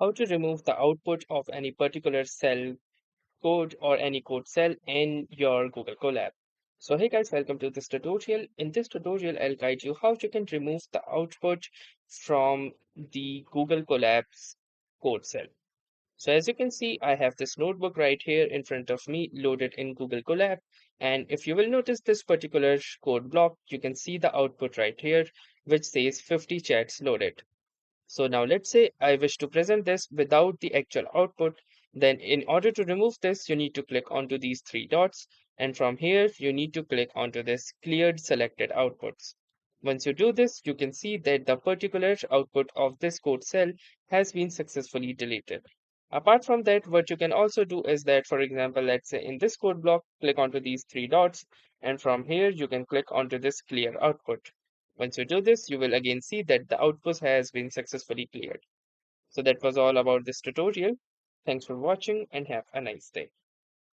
how to remove the output of any particular cell code or any code cell in your Google Colab. So hey guys, welcome to this tutorial. In this tutorial, I'll guide you how you can remove the output from the Google Colab's code cell. So as you can see, I have this notebook right here in front of me loaded in Google Colab. And if you will notice this particular code block, you can see the output right here, which says 50 chats loaded. So now let's say I wish to present this without the actual output. Then in order to remove this, you need to click onto these three dots. And from here, you need to click onto this cleared selected outputs. Once you do this, you can see that the particular output of this code cell has been successfully deleted. Apart from that, what you can also do is that, for example, let's say in this code block, click onto these three dots. And from here, you can click onto this clear output. Once you do this, you will again see that the output has been successfully cleared. So that was all about this tutorial. Thanks for watching and have a nice day.